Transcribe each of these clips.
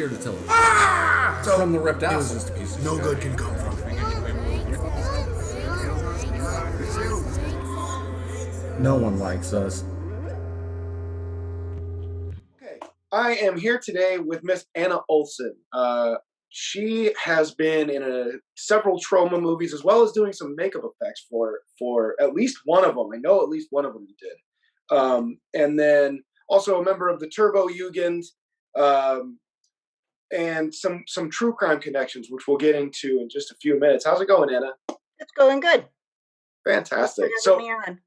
here to tell us. So, From the reptiles. no good can come from it. No one likes us. Okay, I am here today with Miss Anna Olson. She has been in several trauma movies, as well as doing some makeup effects for at least one of them. I know at least one of them you did. And then also a member of the Turbojugend, and some true crime connections, which we'll get into in just a few minutes. How's it going, Anna? It's going good. Fantastic. Thanks for having me on.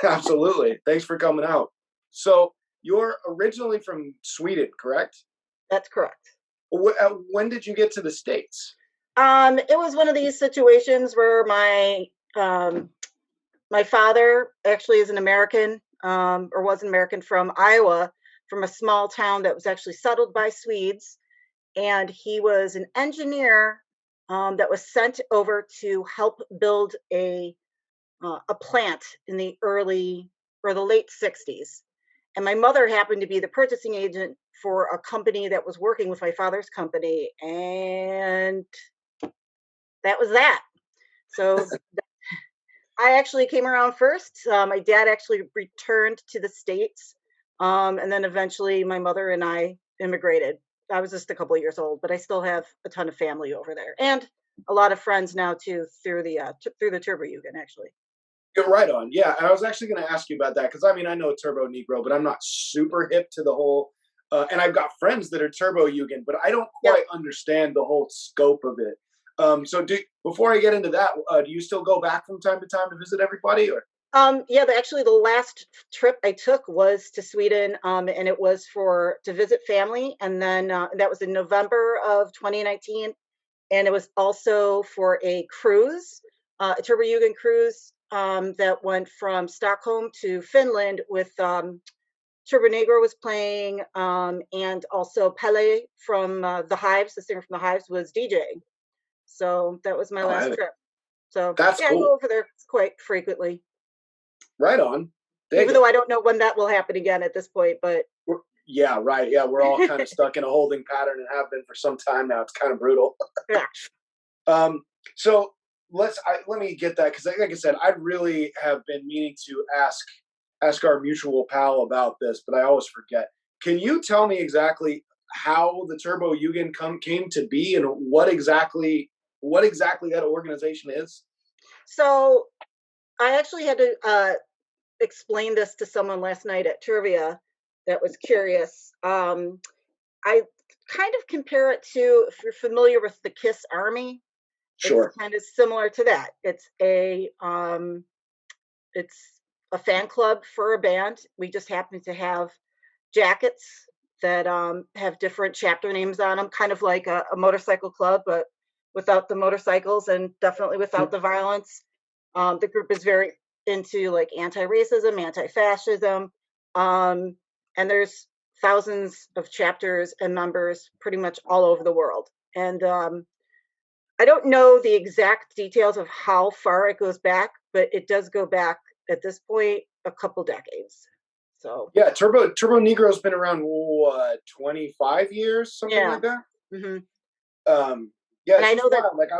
Absolutely. Thanks for coming out. So you're originally from Sweden, correct? That's correct. When did you get to the States? It was one of these situations where my father actually is an American, or was an American from Iowa, from a small town that was actually settled by Swedes, and he was an engineer that was sent over to help build a plant in the early or the late 60s. And my mother happened to be the purchasing agent for a company that was working with my father's company. And that was that. So I actually came around first. My dad actually returned to the States. And then eventually my mother and I immigrated. I was just a couple of years old, but I still have a ton of family over there and a lot of friends now too through the Turbojugend actually. You're right on. Yeah, I was actually going to ask you about that because I know Turbo Negro, but I'm not super hip to the whole. And I've got friends that are Turbojugend, but I don't quite understand the whole scope of it. So before I get into that, do you still go back from time to time to visit everybody, or? Yeah, actually the last trip I took was to Sweden, and it was to visit family, and then that was in November of 2019, and it was also for a cruise, a Turbojugend cruise that went from Stockholm to Finland with Turbo Negro was playing, and also Pele from the Hives, the singer from the Hives, was DJing. So that was my last trip. So that's cool. I go over there quite frequently. Right on. Even though I don't know when that will happen again at this point, but yeah, right. Yeah, we're all kind of stuck in a holding pattern and have been for some time now. It's kind of brutal. Yeah. So let me get that because, like I said, I really have been meaning to ask our mutual pal about this, but I always forget. Can you tell me exactly how the Turbojugend came to be and what exactly that organization is? So I actually had to explain this to someone last night at trivia that was curious. I kind of compare it to, if you're familiar with the KISS Army, sure, it's kind of similar to that. It's a fan club for a band. We just happen to have jackets that have different chapter names on them, kind of like a motorcycle club, but without the motorcycles and definitely without the violence. The group is very into like anti-racism, anti-fascism, and there's thousands of chapters and members pretty much all over the world. And I don't know the exact details of how far it goes back, but it does go back at this point a couple decades. So yeah, Turbo Negro's been around 25 years, something like that. Mm-hmm. Yeah, and I know that. Like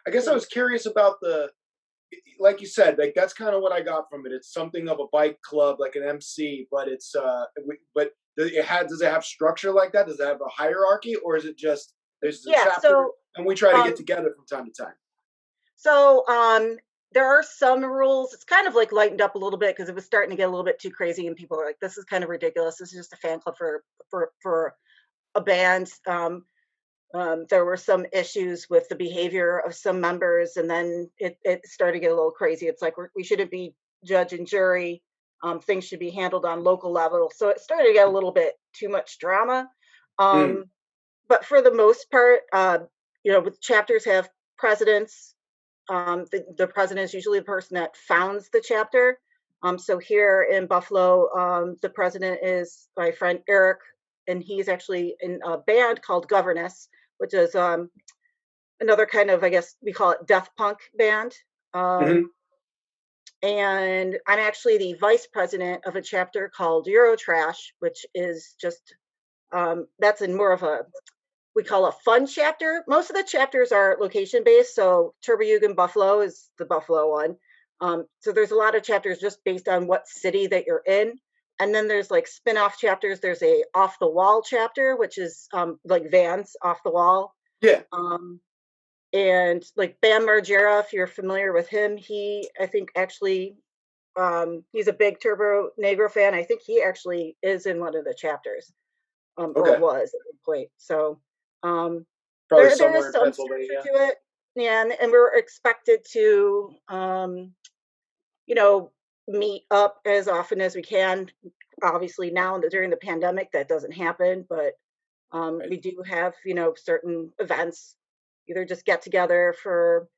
I guess I was curious about like you said, like that's kind of what I got from it. It's something of a bike club, like an MC, but it's does it have structure like that? Does it have a hierarchy, or is it just there's a chapter and we try to get together from time to time? So there are some rules. It's kind of like lightened up a little bit because it was starting to get a little bit too crazy, and people are like, "This is kind of ridiculous. This is just a fan club for a band." There were some issues with the behavior of some members, and then it started to get a little crazy. It's like we shouldn't be judge and jury. Things should be handled on local level. So it started to get a little bit too much drama. But for the most part, with chapters have presidents. The president is usually the person that founds the chapter. So here in Buffalo, the president is my friend Eric, and he's actually in a band called Governess, which is another kind of, I guess we call it death punk band. And I'm actually the vice president of a chapter called Eurotrash, which is just That's in more of a, we call a fun chapter. Most of the chapters are location based. So Turbojugend Buffalo is the Buffalo one. So there's a lot of chapters just based on what city that you're in. And then there's like spin-off chapters. There's a off the wall chapter, which is like Vans off the wall. Yeah. And like Bam Margera, if you're familiar with him, I think actually, he's a big Turbo Negro fan. I think he actually is in one of the chapters, or Okay. was at one point. So Probably there somewhere is in some structure Pennsylvania. to it. Yeah, and we're expected to, you know, meet up as often as we can. Obviously, now during the pandemic, that doesn't happen, but Right. we do have, you know, certain events, either just get together for,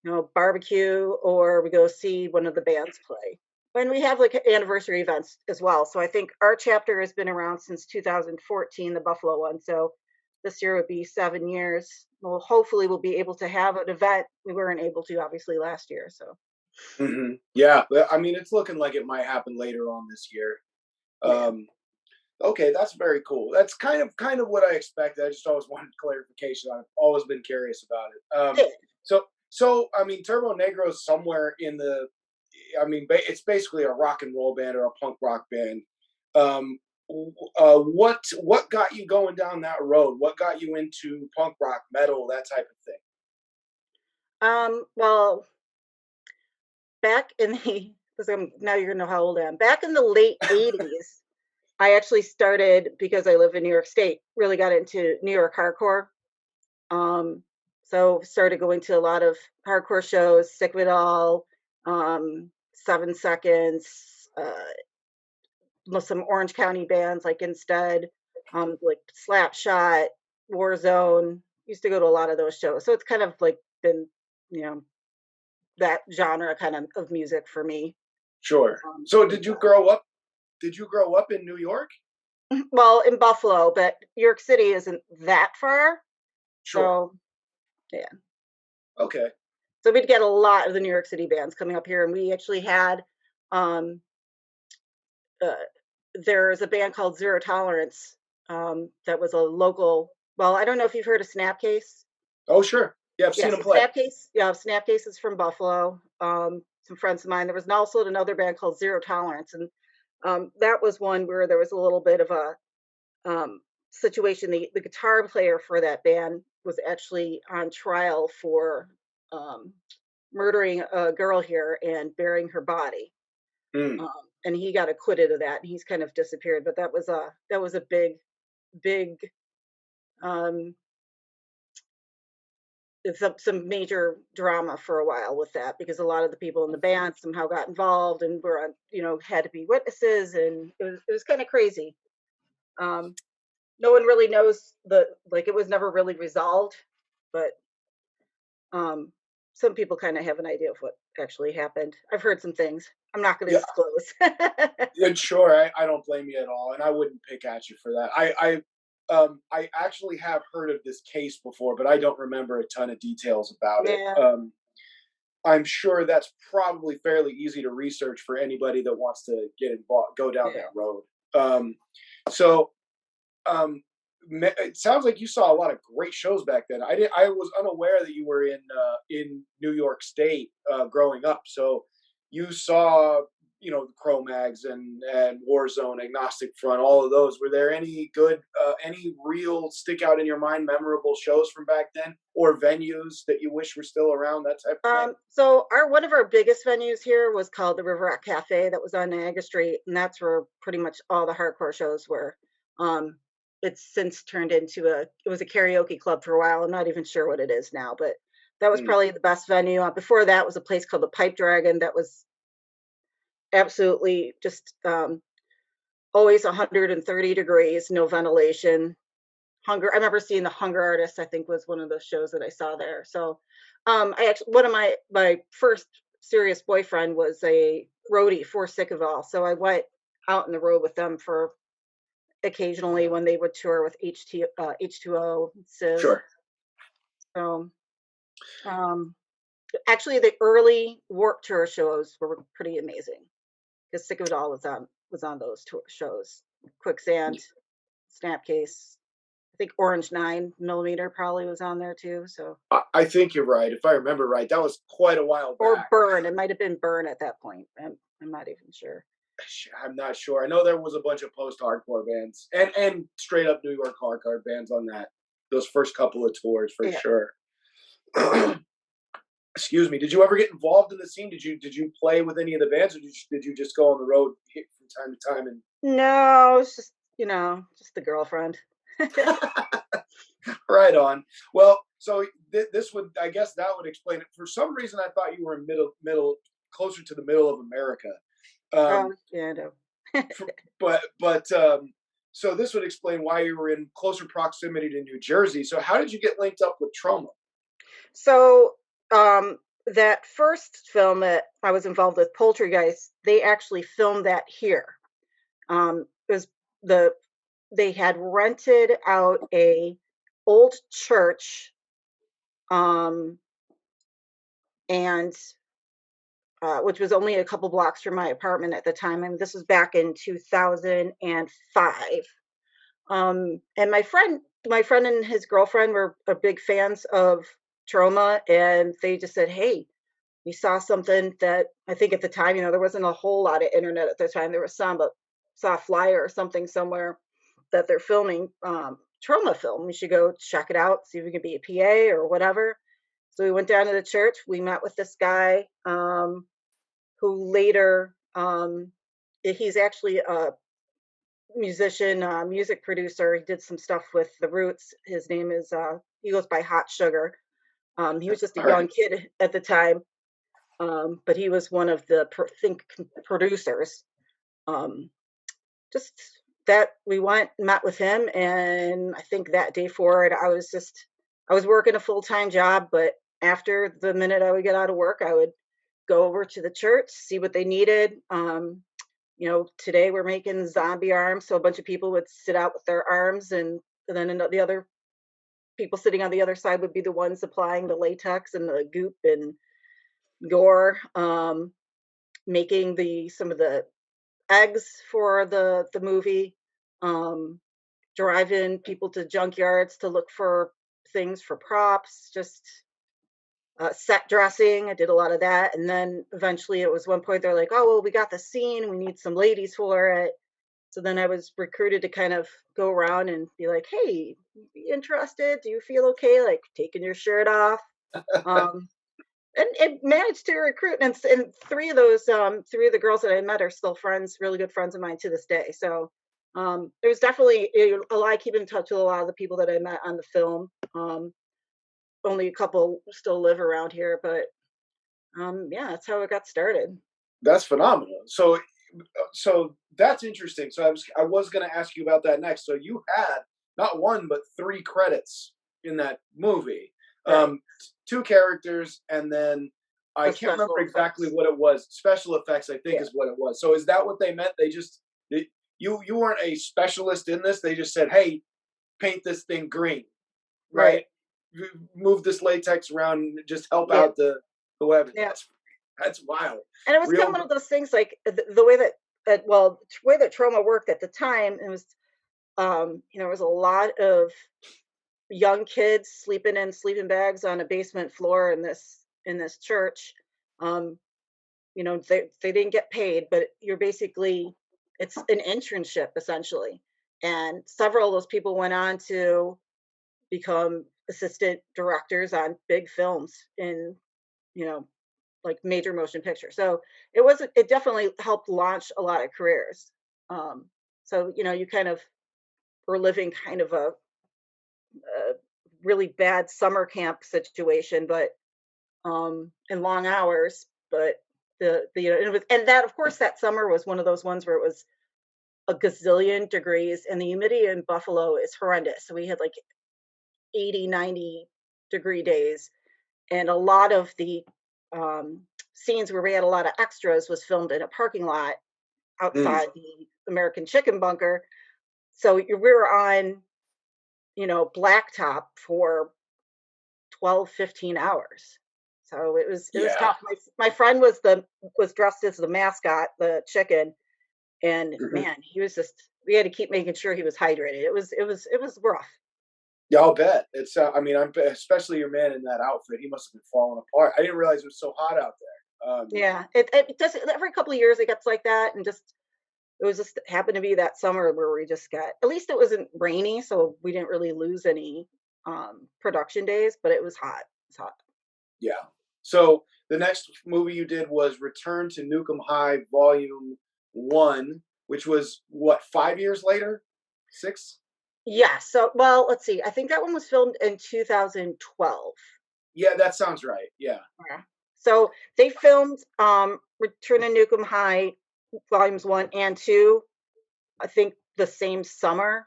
you know, barbecue, or we go see one of the bands play. And we have like anniversary events as well. So I think our chapter has been around since 2014, the Buffalo one. So this year would be 7 years. Well, hopefully we'll be able to have an event. We weren't able to obviously last year. So Yeah, I mean, it's looking like it might happen later on this year. yeah. Okay, that's very cool. That's kind of what I expected. I just always wanted clarification. I've always been curious about it. Yeah. So I mean, Turbo Negro is somewhere in the. I mean, it's basically a rock and roll band or a punk rock band. Um, what got you going down that road? What got you into punk rock, metal, that type of thing? Well, back in the, because now you're gonna know how old I am. Back in the late 80s, I actually started because I live in New York State, really got into New York hardcore. Um, so started going to a lot of hardcore shows, Sick of It All, 7 Seconds, some Orange County bands like Instead, like Slapshot, Warzone. Used to go to a lot of those shows. So it's kind of like been, you know, that genre kind of music for me. Sure. So Since did you grow up? Did you grow up in New York? well, in Buffalo, but New York City isn't that far. Sure. So yeah. Okay. So we'd get a lot of the New York City bands coming up here, and we actually had um, uh, there's a band called Zero Tolerance that was a local. Well, I don't know if you've heard of Snapcase. Oh, sure. Yeah, I've seen Yes, them play. Snapcase. Yeah, Snapcase is from Buffalo. Some friends of mine. There was also another band called Zero Tolerance, and that was one where there was a little bit of a situation. The guitar player for that band was actually on trial for um, murdering a girl here and burying her body. Mm. Um, and he got acquitted of that, and he's kind of disappeared. But that was a big um, it's some major drama for a while with that, because a lot of the people in the band somehow got involved and were on, you know, had to be witnesses, and it was kind of crazy. Um, no one really knows it was never really resolved, but um, some people kind of have an idea of what actually happened. I've heard some things. I'm not going to Yeah, disclose. yeah, sure. I don't blame you at all, and I wouldn't pick at you for that. I actually have heard of this case before, but I don't remember a ton of details about it. Yeah, I'm sure that's probably fairly easy to research for anybody that wants to get involved, go down yeah. that road. Um, so it sounds like you saw a lot of great shows back then. I was unaware that you were in New York State growing up. So you saw, you know, the Cro-Mags and Warzone, Agnostic Front, all of those. Were there any good, any real stick out in your mind, memorable shows from back then, or venues that you wish were still around, that type of thing? So one of our biggest venues here was called the River Rock Cafe, that was on Niagara Street, and that's where pretty much all the hardcore shows were. Um, it's since turned into it was a karaoke club for a while. I'm not even sure what it is now, but that was Mm, probably the best venue. Before that was a place called the Pipe Dragon that was absolutely just always 130 degrees, no ventilation. Hunger. I remember seeing the Hunger Artist, I think was one of the shows that I saw there. So I actually, one of my first serious boyfriend was a roadie for Sick of All. So I went out on the road with them for occasionally when they would tour with H2O, Civ. sure. So um, actually the early Warp Tour shows were pretty amazing, because Sick of It All was on those tour shows. Quicksand. snap case. I think orange 9mm probably was on there too. So I think you're right. If I remember right, that was quite a while or back. burn. It might have been burn at that point. I'm not even sure. I'm not sure. I know there was a bunch of post-hardcore bands and straight up New York hardcore bands on those first couple of tours for Yeah. sure. Excuse me. Did you ever get involved in the scene? Did you play with any of the bands, or did you just go on the road from time to time? And No, it's just just the girlfriend. right on. Well, so this would, I guess, that would explain it. For some reason, I thought you were in middle, closer to the middle of America. Yeah, I know. But so this would explain why you were in closer proximity to New Jersey. So how did you get linked up with Troma? So that first film that I was involved with, Poltergeist, they actually filmed that here. It was they had rented out a old church, and which was only a couple blocks from my apartment at the time. I mean, this was back in 2005. And my friend and his girlfriend were big fans of Troma, and they just said, "Hey, we saw something that," I think at the time, there wasn't a whole lot of internet at the time. There was some, but saw a flyer or something somewhere that they're filming Troma film. We should go check it out, see if we could be a PA or whatever. So we went down to the church. We met with this guy, who later, he's actually a musician, music producer. He did some stuff with the Roots. His name is he goes by Hot Sugar. He was just a young kid at the time, but he was one of the producers. Just that we went and met with him, and I think that day forward, I was working a full-time job, but after the minute I would get out of work, I would go over to the church, see what they needed. Today we're making zombie arms, so a bunch of people would sit out with their arms, and then the other people sitting on the other side would be the ones applying the latex and the goop and gore, making some of the eggs for the movie, driving people to junkyards to look for things for props, just set dressing. I did a lot of that. And then eventually it was one point they're like, "Oh, well, we got the scene. We need some ladies for it." So then I was recruited to kind of go around and be like, "Hey, be interested? Do you feel okay, like, taking your shirt off?" And it managed to recruit. And three of the girls that I met are still friends, really good friends of mine to this day. So there was definitely a lot. I keep in touch with a lot of the people that I met on the film. Only a couple still live around here, but yeah, that's how it got started. That's phenomenal. So that's interesting. So I was going to ask you about that next. So you had not one but 3 credits in that movie. Right. 2 characters, and then I can't remember exactly what it was. Special effects, I think, is what it was. So is that what they meant? You weren't a specialist in this. They just said, "Hey, paint this thing green, right? Move this latex around, and just help out the web." Yeah. That's wild. And it was kind of one of those things, like the way that way that Troma worked at the time. It was, there was a lot of young kids sleeping in sleeping bags on a basement floor in this church. They didn't get paid, but it's an internship essentially. And several of those people went on to become assistant directors on big films in, like major motion pictures. So it definitely helped launch a lot of careers. So you kind of were living kind of a really bad summer camp situation, but and long hours. But and that, of course, that summer was one of those ones where it was a gazillion degrees, and the humidity in Buffalo is horrendous. So we had like 80, 90-degree days, and a lot of the scenes where we had a lot of extras was filmed in a parking lot outside the American Chicken Bunker. So we were on, blacktop for 12, 15 hours. So it was tough. My friend was dressed as the mascot, the chicken, and man, he was just we had to keep making sure he was hydrated. It was rough. Yeah, I'll bet. It's. I mean, especially your man in that outfit. He must have been falling apart. I didn't realize it was so hot out there. Yeah, it does every couple of years it gets like that, and just it was just happened to be that summer where we just got at least it wasn't rainy, so we didn't really lose any production days, but it was hot. It's hot. Yeah. So the next movie you did was Return to Nukem High Volume One, which was what, 5 years later? Six? Yeah, so well, let's see. I think that one was filmed in 2012. Yeah, that sounds right. Yeah. Yeah. So they filmed Return to Nukem High volumes 1 and 2, I think the same summer,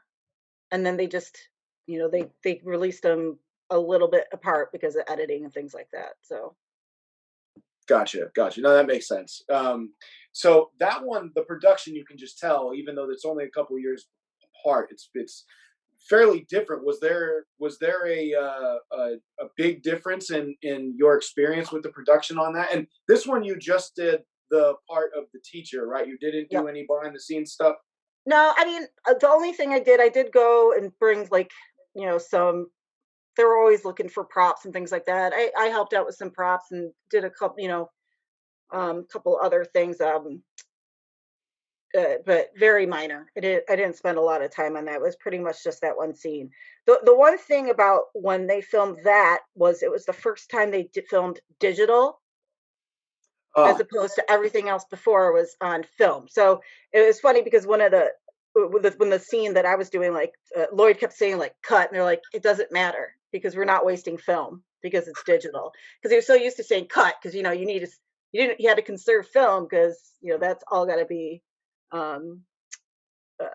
and then they just, they released them a little bit apart because of editing and things like that. So, Gotcha, gotcha. No, that makes sense. So that one, the production, you can just tell, even though it's only a couple years apart, it's fairly different. Was there a big difference in your experience with the production on that? And this one, you just did the part of the teacher, right? You didn't do yep. any behind the scenes stuff. No, I mean, the only thing I did go and bring like, some they were always looking for props and things like that. I helped out with some props and did a couple, couple other things, but very minor. I didn't spend a lot of time on that. It was pretty much just that one scene. The one thing about when they filmed that was it was the first time they filmed digital as Oh, opposed to everything else before was on film. So it was funny because one of the when the scene that I was doing, like Lloyd kept saying like cut, and they're like it doesn't matter because we're not wasting film because it's digital. Because he was so used to saying cut because you need to you had to conserve film because that's all got to be um, uh,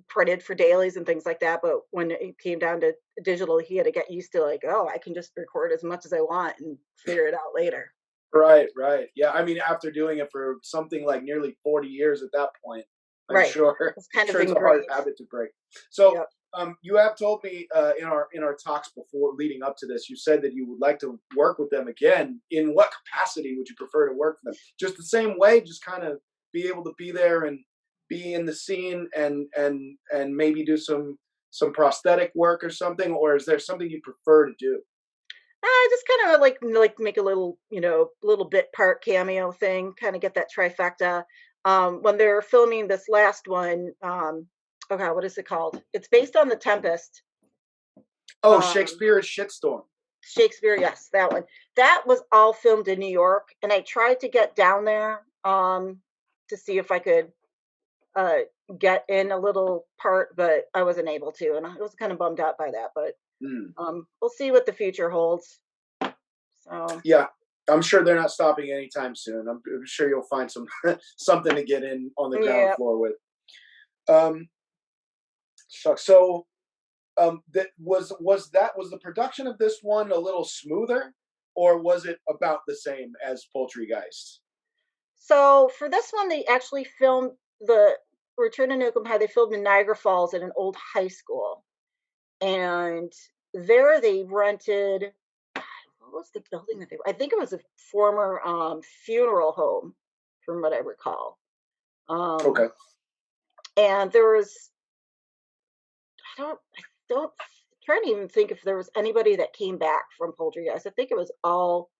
printed for dailies and things like that. But when it came down to digital, he had to get used to like, oh, I can just record as much as I want and figure it out later. right, right. Yeah, I mean, after doing it for something like nearly 40 years at that point, I'm Right. sure, It's kind of sure it's a hard ingrained. habit to break. So, Yep. you have told me in our talks before leading up to this, you said that you would like to work with them again. In what capacity would you prefer to work for them? Just the same way, just kind of be able to be there and be in the scene and maybe do some prosthetic work or something, or is there something you prefer to do? I just kind of like make a little, little bit part cameo thing, kind of get that trifecta. When they're filming this last one, oh God, what is it called? It's based on The Tempest. Oh, Um, Shakespeare's Shitstorm. Shakespeare, yes, that one. That was all filmed in New York, and I tried to get down there to see if I could uh, get in a little part, but I wasn't able to, and I was kind of bummed out by that. But Hmm. we'll see what the future holds. So Yeah, I'm sure they're not stopping anytime soon. I'm sure you'll find some something to get in on the ground yeah. floor with. Um, Shucks. So, was the production of this one a little smoother, or was it about the same as Poultrygeist? So for this one, they actually filmed the Return to Nukem High. They filmed in Niagara Falls at an old high school, and there they rented. What was the building that they? I think it was a former funeral home, from what I recall. Um, Okay. and there was I don't trying to even think if there was anybody that came back from Poltergeist. I think it was all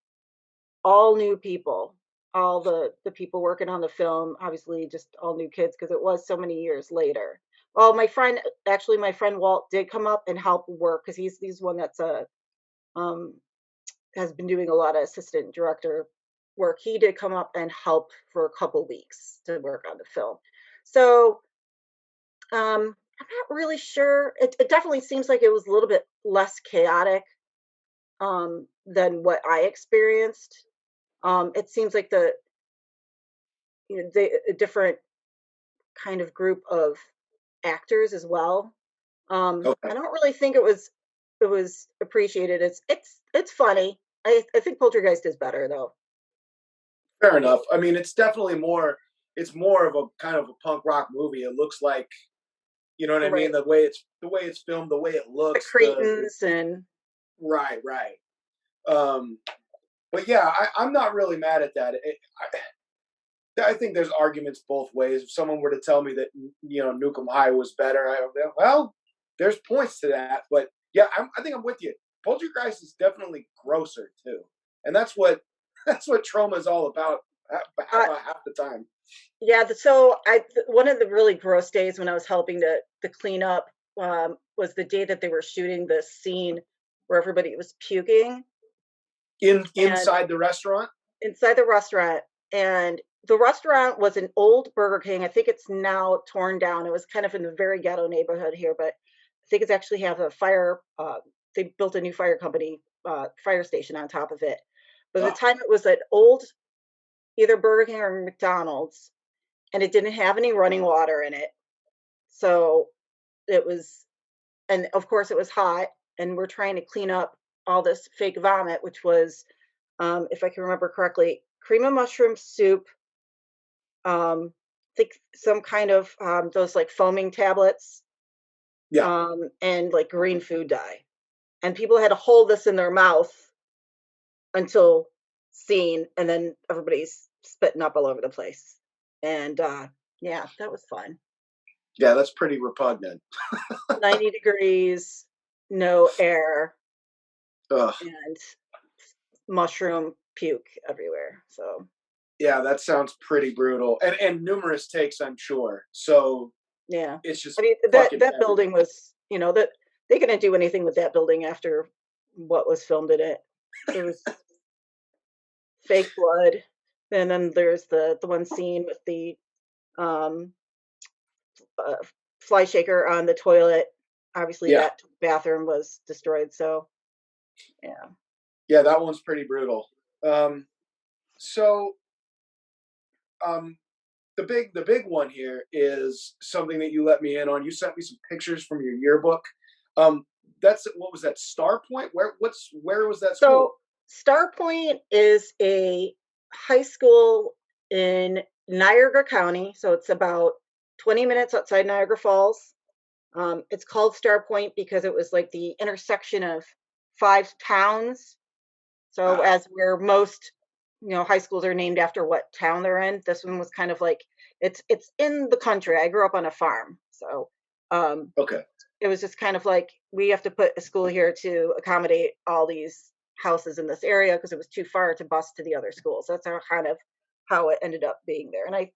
new people, all the people working on the film, obviously just all new kids because it was so many years later. Well, my friend Walt did come up and help work because he's one that's a um has been doing a lot of assistant director work. He did come up and help for a couple weeks to work on the film. So I'm not really sure. It definitely seems like it was a little bit less chaotic than what I experienced. It seems like a different kind of group of actors as well. I Okay. don't really think it was appreciated. It's funny. I think Poltergeist is better though. Fair enough. I mean, it's definitely more. It's more of a kind of a punk rock movie. It looks like, you know what I mean. Right. The way it's filmed, the way it The looks. The Cretans and right, right. Um, but yeah, I'm not really mad at that. I think there's arguments both ways. If someone were to tell me that Nukem High was better, I would be, well, there's points to that. But yeah, I think I'm with you. Poltergeist is definitely grosser too, and that's what trauma is all about. About half the time. Yeah. One of the really gross days when I was helping to clean up was the day that they were shooting the scene where everybody was puking Inside the restaurant. Inside the restaurant, and the restaurant was an old Burger King. I think it's now torn down. It was kind of in a very ghetto neighborhood here, but I think it's actually have a fire. They built a new fire company, fire station on top of it. But at the time, it was an old either Burger King or McDonald's, and it didn't have any running water in it. So it was, and of course, it was hot, and we're trying to clean up all this fake vomit, which was, if I can remember correctly, cream of mushroom soup, I think some kind of those like foaming tablets, Yeah. and like green food dye. And people had to hold this in their mouth until seen, and then everybody's spitting up all over the place. And yeah, that was fun. Yeah, that's pretty repugnant. 90 degrees, no air, Ugh. and mushroom puke everywhere. So yeah, that sounds pretty brutal, and numerous takes, I'm sure. So yeah, it's just I mean fucking that building was, that they couldn't do anything with that building after what was filmed in it. There was fake blood, and then there's the one scene with the um uh, fly shaker on the toilet. Obviously, yeah, that bathroom was destroyed. So yeah. yeah, that one's pretty brutal. So the big one here is something that you let me in on. You sent me some pictures from your yearbook. That's what was that, Star Point? Where was that school? So Star Point is a high school in Niagara County. So it's about 20 minutes outside Niagara Falls. It's called Star Point because it was like the intersection of 5 towns. So as where most high schools are named after what town they're in, this one was kind of like it's in the country. I grew up on a farm, so Okay. it was just kind of like we have to put a school here to accommodate all these houses in this area because it was too far to bus to the other schools. That's how it ended up being there. And I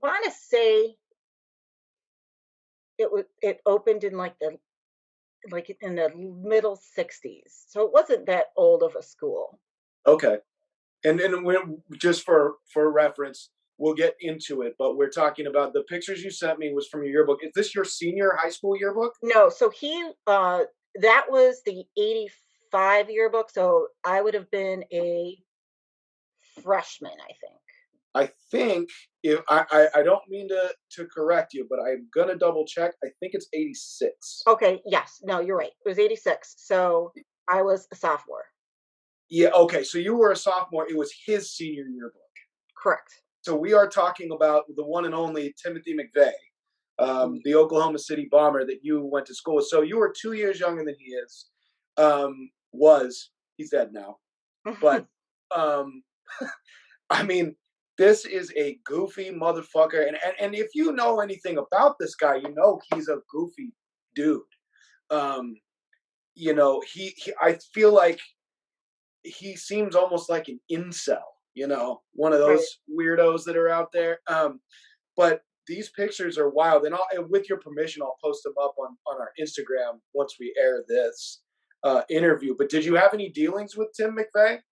want to say it opened in like in the middle 60s. So it wasn't that old of a school. Okay. And just for reference, we'll get into it, but we're talking about the pictures you sent me was from your yearbook. Is this your senior high school yearbook? No, so that was the 85 yearbook, so I would have been a freshman, I think. I think if I don't mean to correct you, but I'm gonna double check. I think it's 86. Okay, yes. No, you're right. It was 86. So I was a sophomore. Yeah, okay. So you were a sophomore. It was his senior yearbook. Correct. So we are talking about the one and only Timothy McVeigh, the Oklahoma City bomber that you went to school with. So you were 2 years younger than he is. He's dead now. But I mean, this is a goofy motherfucker, and if you know anything about this guy, you know he's a goofy dude. He I feel like he seems almost like an incel, one of Right. those weirdos that are out there. But these pictures are wild, and with your permission, I'll post them up on our Instagram once we air this interview. But did you have any dealings with Tim McVeigh?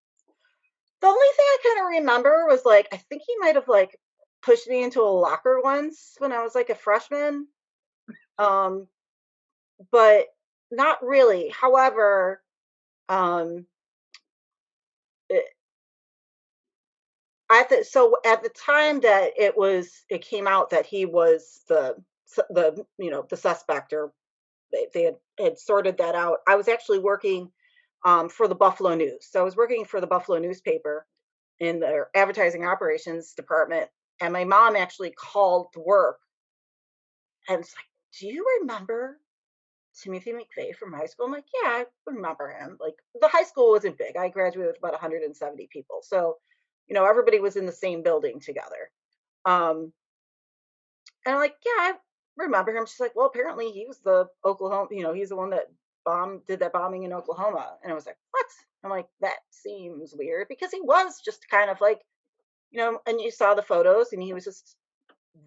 The only thing I kind of remember was like I think he might have like pushed me into a locker once when I was like a freshman. But not really. However, um it, at the time that it came out that he was the suspect, or they had sorted that out. I was actually working for the Buffalo News. So I was working for the Buffalo newspaper in their advertising operations department, and my mom actually called work and was like, "Do you remember Timothy McVeigh from high school?" I'm like, "Yeah, I remember him." Like the high school wasn't big. I graduated with about 170 people. So, everybody was in the same building together. Um, and I'm like, yeah, I remember him. She's like, well, apparently he was the Oklahoma, he's the one that did that bombing in Oklahoma. And I was like, what? I'm like, that seems weird because he was just kind of like, and you saw the photos and he was just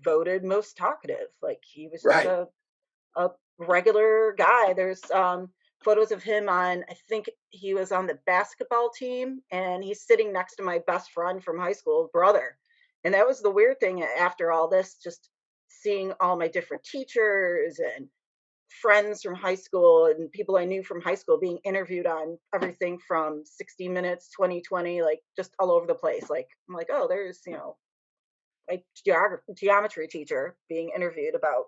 voted most talkative. Like he was just Right. a regular guy. There's photos of him on, I think he was on the basketball team, and he's sitting next to my best friend from high school, brother. And that was the weird thing after all this, just seeing all my different teachers and friends from high school and people I knew from high school being interviewed on everything from 60 Minutes, 2020, like just all over the place. Like, I'm like, oh, there's, my geometry teacher being interviewed about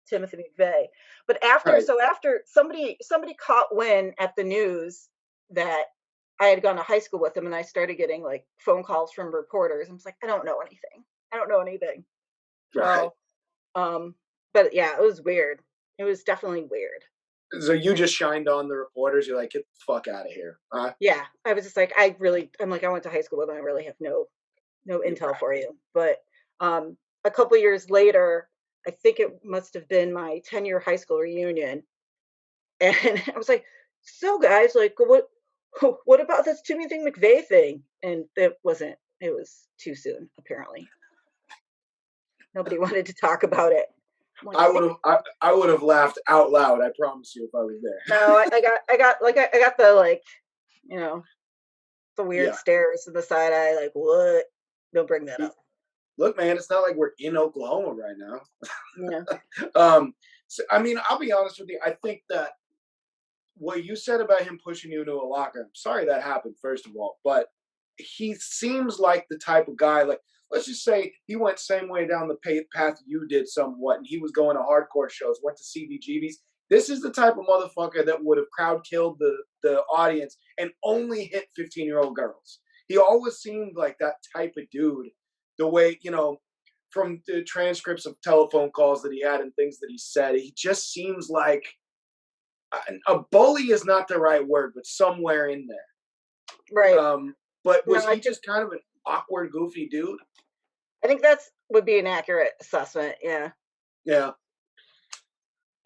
Timothy McVeigh. But Right. after somebody caught wind at the news that I had gone to high school with him, and I started getting like phone calls from reporters. I was like, I don't know anything. I don't know anything. Right. So, but yeah, it was weird. It was definitely weird. So you just shined on the reporters. You're like, get the fuck out of here. Yeah, I was just like, I'm like, I went to high school with him. I really have no intel for you. But a couple years later, I think it must have been my 10-year high school reunion, and I was like, "So, guys, like, what about this Timothy McVeigh thing?" And it wasn't. It was too soon. Apparently, nobody wanted to talk about it. I'm like, I would have laughed out loud. I promise you, if I was there. no, I got the like, you know, the weird Yeah. stares and the side eye. Like, what? Don't bring that up. Look, man, it's not like we're in Oklahoma right now. Yeah. So, I mean, I'll be honest with you. I think that what you said about him pushing you into a locker, I'm sorry that happened, first of all, but he seems like the type of guy, like, let's just say he went same way down the path you did somewhat, and he was going to hardcore shows, went to CBGBs. This is the type of motherfucker that would have crowd killed the audience and only hit 15-year-old girls. He always seemed like that type of dude, the way, from the transcripts of telephone calls that he had and things that he said, he just seems like a bully is not the right word, but somewhere in there. Right. But No, was he just kind of an awkward, goofy dude? I think that's would be an accurate assessment. Yeah. Yeah.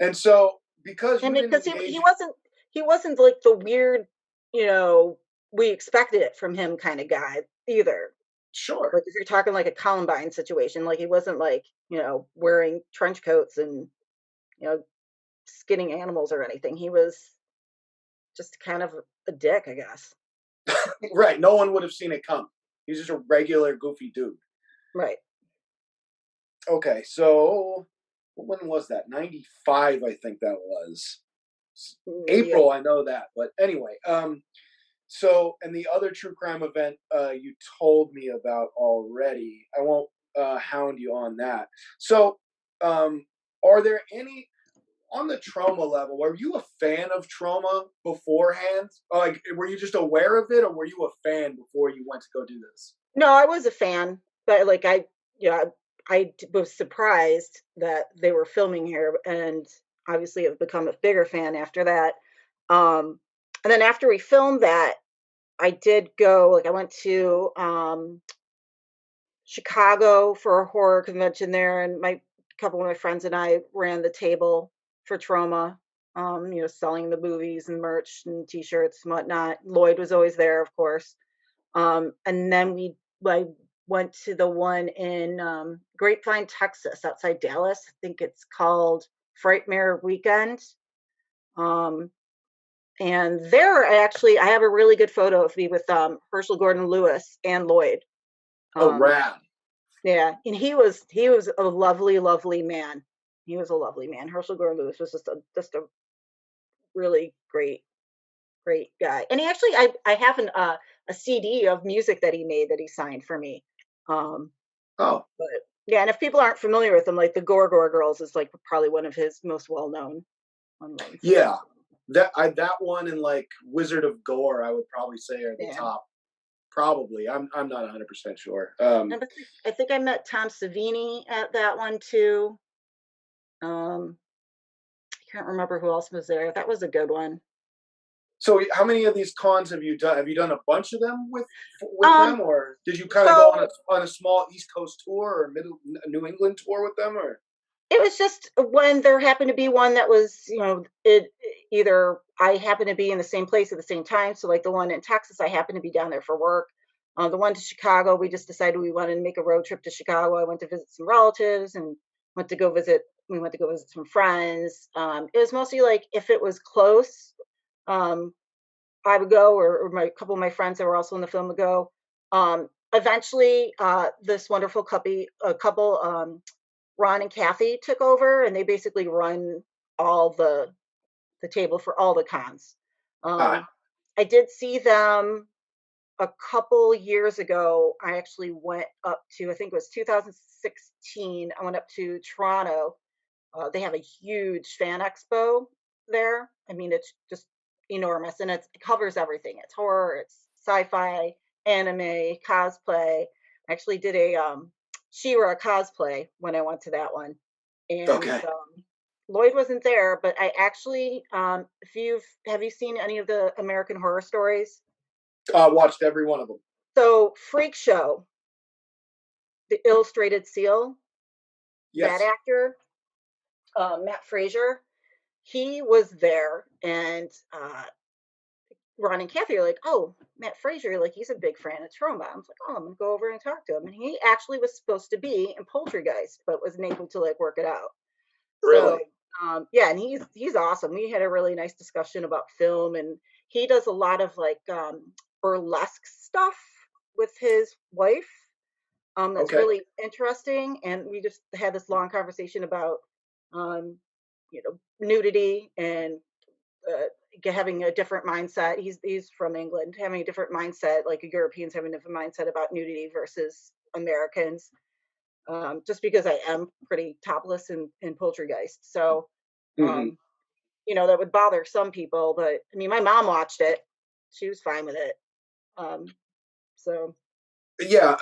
And so because And you didn't because engage, he wasn't like the weird, we expected it from him kind of guy either. sure. Like if you're talking like a Columbine situation, like he wasn't like, wearing trench coats and, you know, skinning animals or anything. He was just kind of a dick, I guess. Right. No one would have seen it come. He's just a regular, goofy dude. Right. Okay. So when was that? 95, I think that was. Yeah. April, I know that. But anyway, so, and the other true crime event you told me about already, I won't hound you on that. So, are there any, on the trauma level, were you a fan of trauma beforehand? Like, were you just aware of it, or were you a fan before you went to go do this? No, I was a fan, but like yeah, was surprised that they were filming here, and obviously have become a bigger fan after that. And then after we filmed that, I did go, like, I went to Chicago for a horror convention there, and my couple of my friends and I ran the table for Trauma, selling the movies and merch and T-shirts and whatnot. Lloyd was always there, of course. And then I went to the one in Grapevine, Texas, outside Dallas. I think it's called Frightmare Weekend. And there, I have a really good photo of me with Herschel Gordon Lewis and Lloyd. Oh, rad. Yeah, and he was a lovely, lovely man. He was a lovely man. Herschel Gordon Lewis was just a really great guy. And he actually, I have a CD of music that he made that he signed for me. Um, Oh, but yeah, and if people aren't familiar with him, like the Gore Girls is like probably one of his most well-known ones. yeah. That one and like Wizard of Gore, I would probably say are the Yeah. top. Probably. I'm not 100% sure. And I think I met Tom Savini at that one too. I can't remember who else was there. That was a good one. So how many of these cons have you done? Have you done a bunch of them with Um, them, or did you kind of go so on a small East Coast tour or middle New England tour with them, or? it was just when there happened to be one that was, it either I happened to be in the same place at the same time. So like the one in Texas, I happened to be down there for work. The one to Chicago, we just decided we wanted to make a road trip to Chicago. I went to visit some relatives and went to go visit. We went to go visit some friends. It was mostly like if it was close, um, I would go, or my couple of my friends that were also in the film would go. Eventually, this wonderful couple, Ron and Kathy took over, and they basically run all the table for all the cons. Ah, I did see them a couple years ago. I actually went up to, I think it was 2016. I went up to Toronto. They have a huge fan expo there. I mean, it's just enormous, and it covers everything. It's horror, it's sci-fi, anime, cosplay. I actually did a She-Ra cosplay when I went to that one, and okay. Lloyd wasn't there, but I actually, if you've have you seen any of the American Horror Stories? Watched every one of them. So Freak Show, the Illustrated Seal, that Yes. actor, Matt Frazier, he was there, and Ron and Kathy are like, "Oh, Matt Frazier, like he's a big fan of Tromette." I was like, "Oh, I'm gonna go over and talk to him." And he actually was supposed to be in Poltergeist, but wasn't able to like work it out. So Really? yeah, and he's awesome. We had a really nice discussion about film, and he does a lot of like burlesque stuff with his wife. That's Okay. really interesting, and we just had this long conversation about um, nudity and having a different mindset. He's from England, having a different mindset, like Europeans having a different mindset about nudity versus Americans. Just because I am pretty topless in Poltergeist, so Hmm. um, that would bother some people. But I mean, my mom watched it; she was fine with it. Um, so Yeah.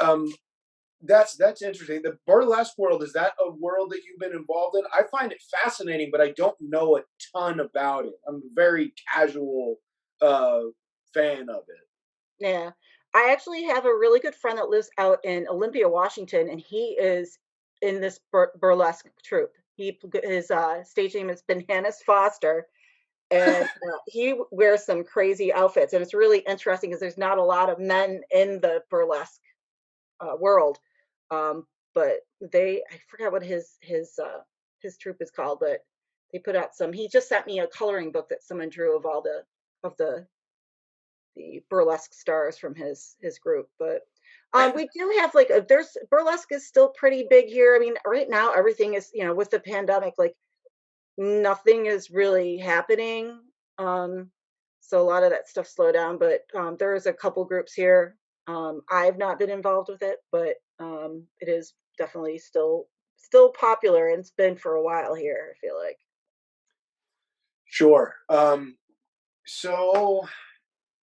That's interesting. The burlesque world, is that a world that you've been involved in? I find it fascinating, but I don't know a ton about it. I'm a very casual uh, fan of it. yeah, I actually have a really good friend that lives out in Olympia, Washington, and he is in this burlesque troupe. His stage name is Bananas Foster, and he wears some crazy outfits, and it's really interesting because there's not a lot of men in the burlesque world. Um, but I forgot what his troupe is called, but they put out some. He just sent me a coloring book that someone drew of all of the burlesque stars from his group. But we do have like there's burlesque is still pretty big here. I mean, right now everything is with the pandemic, like nothing is really happening. Um, so a lot of that stuff slowed down, but there is a couple groups here. I've not been involved with it, but it is definitely still popular, and it's been for a while here, I feel like. Sure. So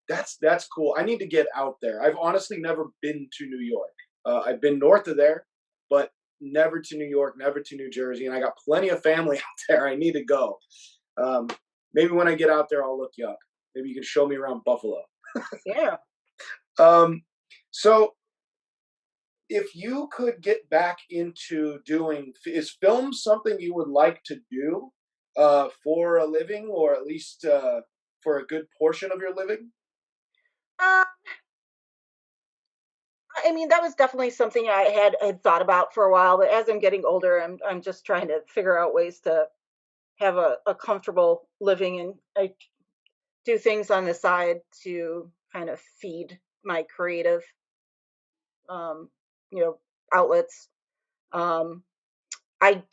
that's cool. I need to get out there. I've honestly never been to New York. I've been north of there, but never to New York, never to New Jersey, and I got plenty of family out there. I need to go. Um, Maybe when I get out there, I'll look you up. Maybe you can show me around Buffalo. Yeah. Um, so if you could get back into doing, is film something you would like to do for a living, or at least for a good portion of your living? Uh, I mean, that was definitely something I had thought about for a while, but as I'm getting older, I'm just trying to figure out ways to have a comfortable living, and I do things on the side to kind of feed my creative um, you know, outlets. Um, I'm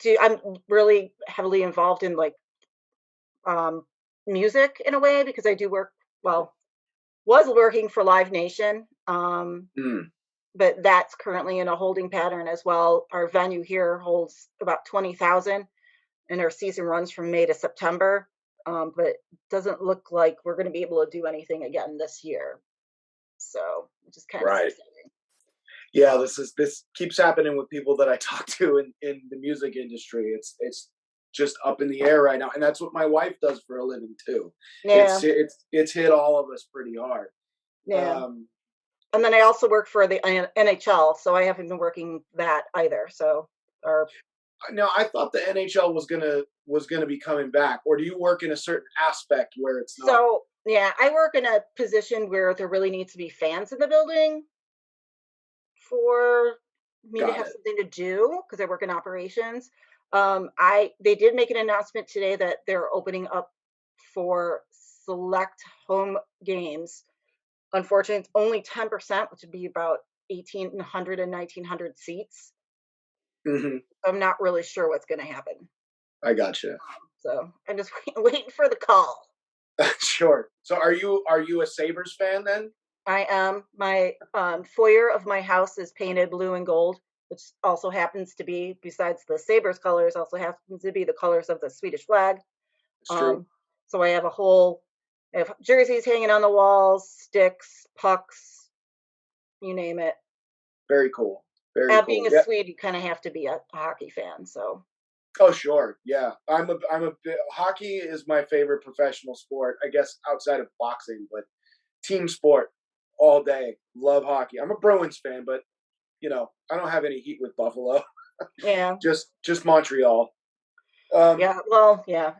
really heavily involved in like um, music in a way because I do work, well, was working for Live Nation, Mm, but that's currently in a holding pattern as well. Our venue here holds about 20,000, and our season runs from May to September. But doesn't look like we're going to be able to do anything again this year. So, which is kind of right. upsetting. Yeah, this keeps happening with people that I talk to in the music industry. It's just up in the air right now, and that's what my wife does for a living too. Yeah. It's hit all of us pretty hard. Yeah. And then I also work for the NHL, so I haven't been working that either. So, or Now, I thought the NHL was gonna be coming back, or do you work in a certain aspect where it's not? so yeah, I work in a position where there really needs to be fans in the building for me to Got have it. something to do because I work in operations. They did make an announcement today that they're opening up for select home games. Unfortunately, it's only 10%, which would be about 1,800 and 1,900 seats. Hmm. I'm not really sure what's going to happen. I gotcha. So I'm just waiting for the call. Sure. So are you a Sabres fan then? I am. My foyer of my house is painted blue and gold, which also happens to be, besides the Sabres colors, also happens to be the colors of the Swedish flag. It's true. Um, so I have jerseys hanging on the walls, sticks, pucks, you name it. Very cool. Very Being cool. a Yeah. Swede, you kind of have to be a hockey fan. So Oh, sure. Yeah. Hockey is my favorite professional sport, I guess outside of boxing, but team sport all day. Love hockey. I'm a Bruins fan, but I don't have any heat with Buffalo. yeah, Just Montreal. Um, yeah. Well, yeah.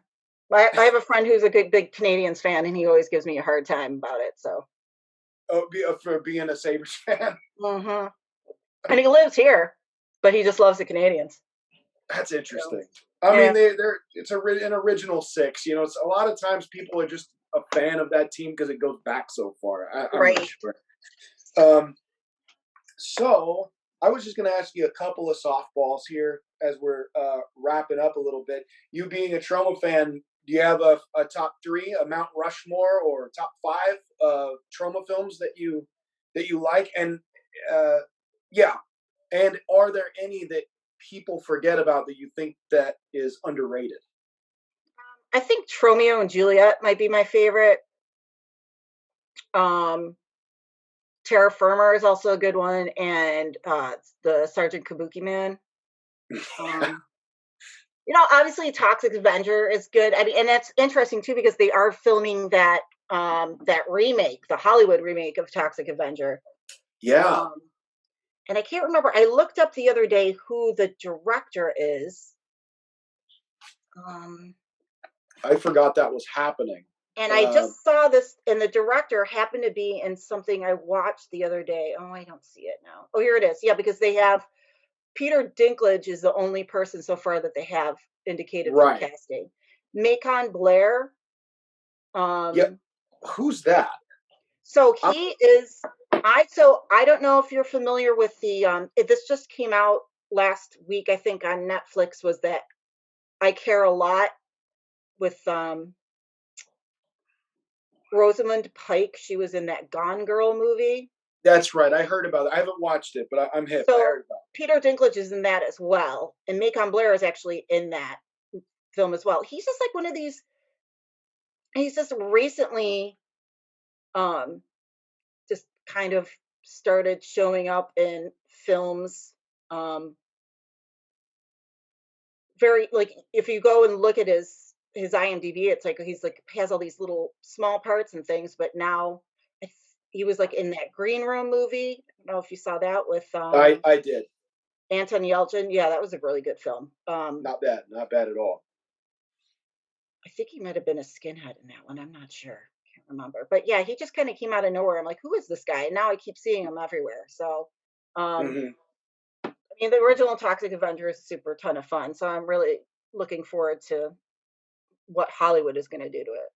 I have a friend who's a big Canadians fan, and he always gives me a hard time about it. So, for being a Sabres fan. hmm and he lives here, but he just loves the Canadians. That's So, interesting. I mean, yeah, an original six. It's a lot of times people are just a fan of that team because it goes back so far. I'm not right. sure. Um, so I was just going to ask you a couple of softballs here as we're wrapping up a little bit. You being a Troma fan, do you have a top three, a Mount Rushmore, or top five Troma films that you like? And yeah, and are there any that people forget about that you think that is underrated? I think Tromeo and Juliet might be my favorite. Um, Terra Firma is also a good one, and the Sergeant Kabuki Man. Um, obviously Toxic Avenger is good. I mean, and that's interesting too because they are filming that remake, the Hollywood remake of Toxic Avenger. Yeah, Um, and I can't remember. I looked up the other day who the director is. Um, I forgot that was happening. and I just saw this, and the director happened to be in something I watched the other day. Oh, I don't see it now. Oh, here it is. Yeah, because they have Peter Dinklage is the only person so far that they have indicated for Right. casting. Macon Blair. Yep. Who's that? So he is. I don't know if you're familiar with this just came out last week, I think, on Netflix. Was that I Care a Lot with Rosamund Pike? She was in that Gone Girl movie. That's right. I heard about it. I haven't watched it, but I'm hip. I So heard about Peter Dinklage is in that as well, and Macon Blair is actually in that film as well. He's just like one of these. He's just recently, um, just kind of started showing up in films. Um, very like if you go and look at his IMDb, it's like he's like has all these little small parts and things. But now he was like in that Green Room movie. I don't know if you saw that with it. I did. Anton Yelchin. Yeah, that was a really good film. Not bad. Not bad at all. I think he might have been a skinhead in that one. I'm not sure. Can't remember. But yeah, he just kind of came out of nowhere. I'm like, who is this guy? And now I keep seeing him everywhere. So Hmm. I mean, the original Toxic Avenger is a super ton of fun. So I'm really looking forward to what Hollywood is going to do to it.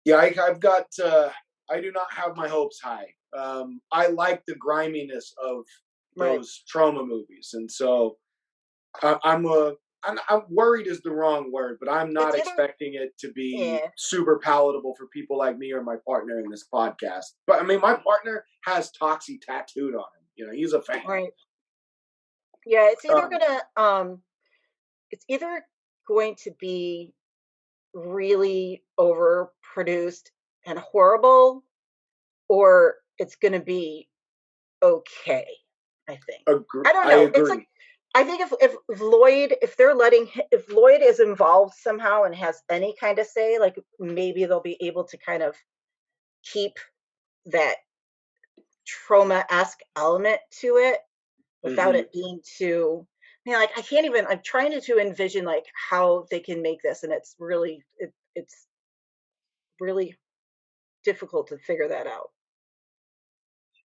Yeah, I've got. I do not have my hopes high. I like the griminess of Right. those Troma movies, and so I'm worried is the wrong word, but I'm not It's either, expecting it to be yeah, super palatable for people like me or my partner in this podcast. But I mean, my partner has Toxie tattooed on him. He's a fan. right. Yeah, Um, it's either going to be really overproduced and horrible, or it's going to be okay, I think. I don't I know. It's like agree. I think if Lloyd, if they're if Lloyd is involved somehow and has any kind of say, like maybe they'll be able to kind of keep that trauma-esque element to it without Hmm. it being too, like I can't even, I'm trying to envision like how they can make this, and it's really difficult to figure that out.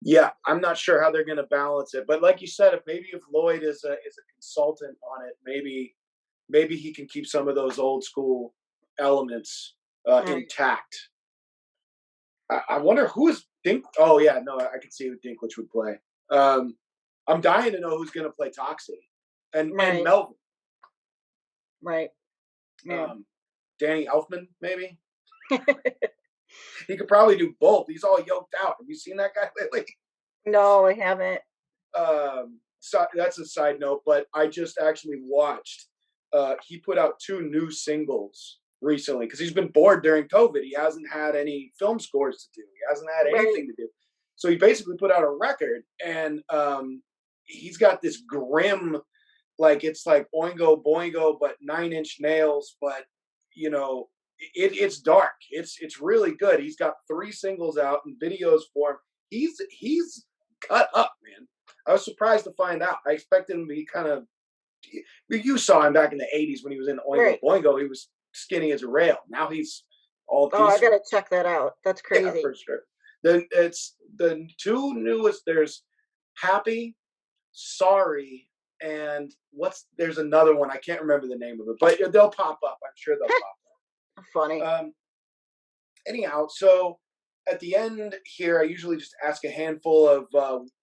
Yeah, I'm not sure how they're going to balance it, but like you said, if Lloyd is a consultant on it, maybe he can keep some of those old school elements Right. intact. I wonder who is Dink. Oh yeah, no, I can see who Dinklage would play. Um, I'm dying to know who's going to play Toxie and Right. Melvin. Right. Yeah. Danny Elfman, maybe he could probably do both. He's all yoked out. Have you seen that guy lately? No, I haven't. So that's a side note, but I just actually watched. He put out 2 new singles recently because he's been bored during COVID. He hasn't had any film scores to do. He hasn't had Right. anything to do. So he basically put out a record, and he's got this grim, like it's like Oingo Boingo, but 9 Inch Nails. But you know, it's dark. It's really good. He's got 3 singles out and videos for him. He's cut up, man. I was surprised to find out. I expected him to be kind of. You saw him back in the '80s when he was in Oingo Right. Boingo. He was skinny as a rail. Now he's all Oh, I decent. gotta check that out. That's Yeah, crazy. for sure. Then it's the 2 newest. There's Happy, Sorry, and there's another one. I can't remember the name of it, but they'll pop up. I'm sure they'll Funny. pop up. Anyhow, so at the end here, I usually just ask a handful of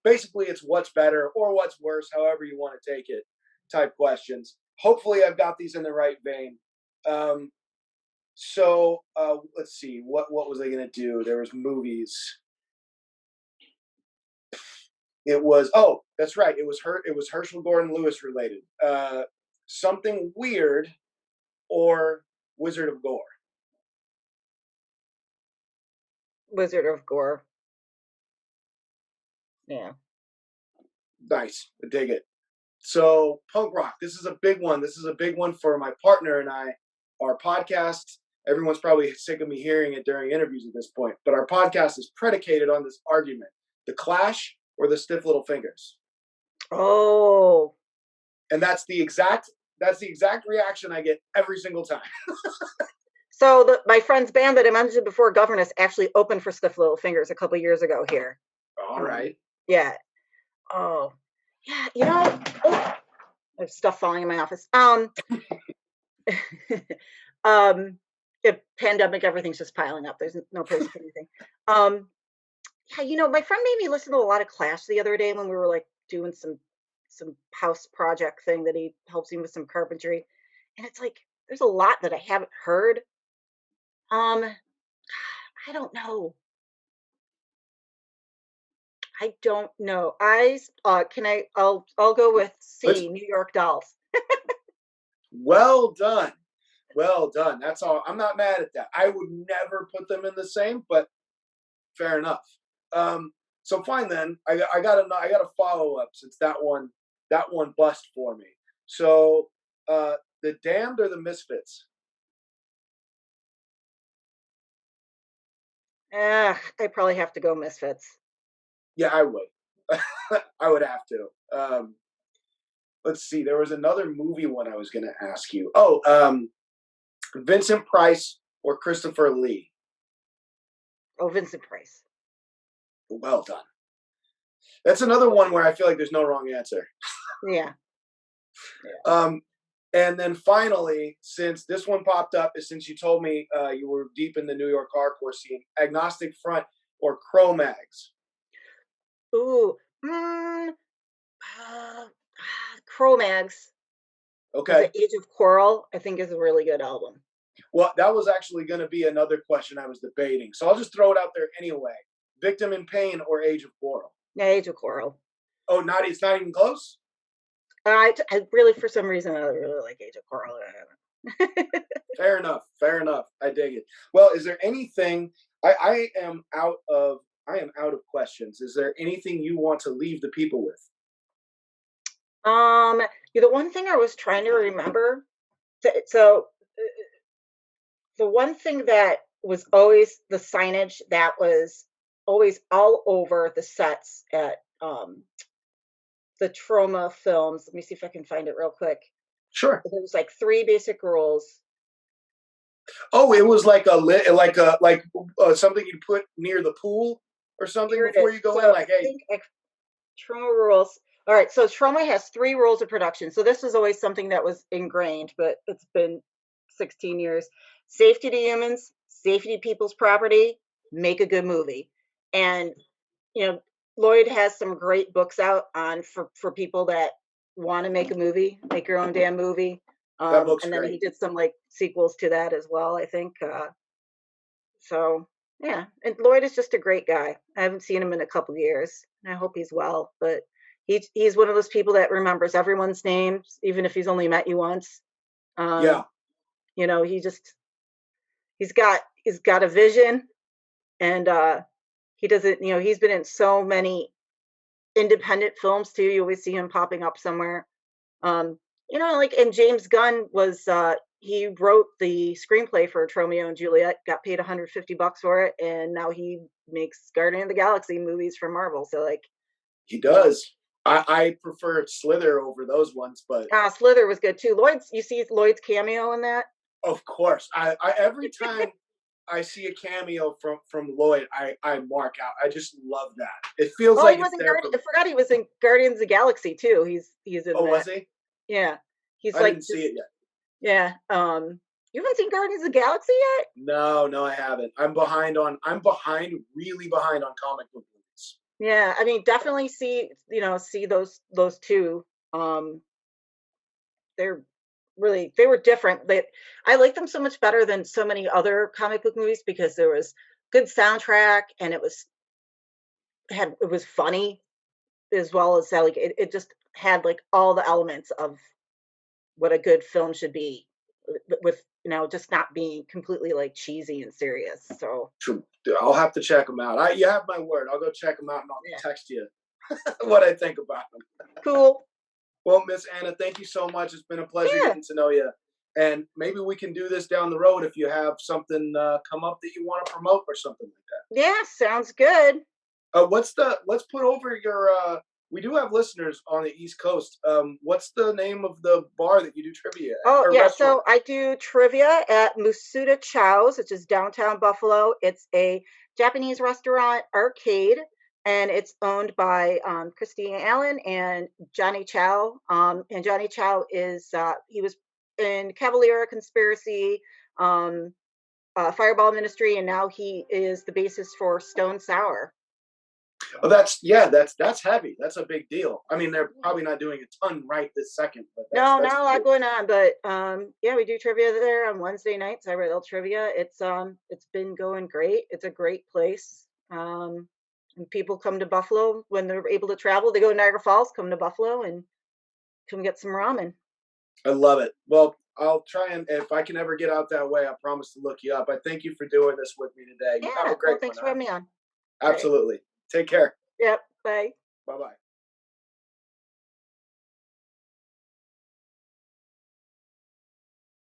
basically it's what's better or what's worse, however you want to take it, type questions. Hopefully, I've got these in the right vein. Um, let's see, what was I gonna do? There was movies. It was that's right. It was Herschel Gordon Lewis related. Something weird or Wizard of Gore. Wizard of Gore. Yeah. Nice, I dig it. So punk rock. This is a big one. This is a big one for my partner and I. Our podcast. Everyone's probably sick of me hearing it during interviews at this point, but our podcast is predicated on this argument: the Clash or the Stiff Little Fingers. Oh. And that's the exact reaction I get every single time. So my friend's band that I mentioned before, Governess, actually opened for Stiff Little Fingers a couple years ago here. All right. Yeah. Oh. Yeah. Oh, I have stuff falling in my office. Um, the pandemic, everything's just piling up. There's no place to put anything. Um, yeah, my friend made me listen to a lot of Clash the other day when we were like doing some house project thing that he helps me with some carpentry, and it's like there's a lot that I haven't heard. Um, I don't know. I don't know. I'll go with Let's C, New York Dolls. Well done. Well done. That's all. I'm not mad at that. I would never put them in the same, but fair enough. So fine then. I got a follow up since that one bust for me. So the Damned or the Misfits? I probably have to go Misfits. Yeah, I would. I would have to. Let's see. There was another movie one I was going to ask you. Vincent Price or Christopher Lee? Oh, Vincent Price. Well done. That's another one where I feel like there's no wrong answer. Yeah. And then finally, since this one popped up, is since you told me you were deep in the New York hardcore scene, Agnostic Front or Cro-Mags? Ooh. Mm, uh, Cro-Mags. Because Okay. the Age of Coral, I think, is a really good album. Well, that was actually going to be another question I was debating. So I'll just throw it out there anyway. Victim in Pain or Age of Coral? Yeah, Age of Coral. Oh, it's not even close? I really, for some reason, I really like Age of Coral. Fair enough. Fair enough. I dig it. Well, is there anything I am out of questions. Is there anything you want to leave the people with? The one thing I was trying to remember, so the one thing that was always the signage that was always all over the sets at the Trauma films. Let me see if I can find it real quick. Sure. There was like three basic rules. Oh, it was like something you put near the pool or something Here it before is. you go So in. Like, I hey, think Trauma rules. All right, so Trauma has three rules of production. So this was always something that was ingrained, but it's been 16 years. Safety to humans, safety to people's property, make a good movie. And you know, Lloyd has some great books out on for people that want to make a movie, make your own damn movie. that book's And then he great. did some like sequels to that as well, I think. So yeah, and Lloyd is just a great guy. I haven't seen him in a couple years. I hope he's well, but he's one of those people that remembers everyone's names, even if he's only met you once. Yeah. Um, you know, he's got a vision, and he doesn't. You know, he's been in so many independent films too. You always see him popping up somewhere. Um, you know, like and James Gunn was he wrote the screenplay for Romeo and Juliet, got paid $150 for it, and now he makes Guardian of the Galaxy movies for Marvel. So like He does. I prefer Slither over those ones, but Slither was good too. You see Lloyd's cameo in that? of course, I every time I see a cameo from Lloyd, I mark out. I just love that. It feels Oh, he like was it's in there for I me. forgot he was in Guardians of the Galaxy too. He's in Oh, was that. he? Yeah. He's I like didn't see just it yet. yeah. You haven't seen Guardians of the Galaxy yet? No, I haven't. Really behind on comic book movies. Yeah, I mean, definitely see those two. Um, they're they were different. I like them so much better than so many other comic book movies because there was good soundtrack and it was funny as well as that, like it just had like all the elements of what a good film should be with just not being completely like cheesy and serious. So True. I'll have to check them out. You have my word. I'll go check them out and I'll yeah, text you what I think about them. cool. Well, Miss Anna, thank you so much. It's been a pleasure Yeah, getting to know you. And maybe we can do this down the road if you have something come up that you want to promote or something like yeah, sounds good. that. Let's put over your, we do have listeners on the East Coast. What's the name of the bar that you do trivia at, Oh, or yeah. restaurant? So I do trivia at Musuda Chow's, which is downtown Buffalo. It's a Japanese restaurant arcade, and it's owned by Christine Allen and Johnny Chow. And Johnny Chow he was in Cavalier Conspiracy, um, Fireball Ministry, and now he is the bassist for Stone Sour. Oh, that's heavy. That's a big deal. I mean, they're probably not doing a ton right this second, but No, that's not a lot cool. going on, but yeah, we do trivia there on Wednesday nights. I read trivia. It's been going great. It's a great place. And people come to Buffalo when they're able to travel. They go to Niagara Falls, come to Buffalo, and come get some ramen. I love it. Well, I'll try and if I can ever get out that way, I promise to look you up. I thank you for doing this with me today. You have Yeah. a Well, great one, thanks for huh? having me on. All right. Absolutely. Take care. Yep. Bye. Bye bye.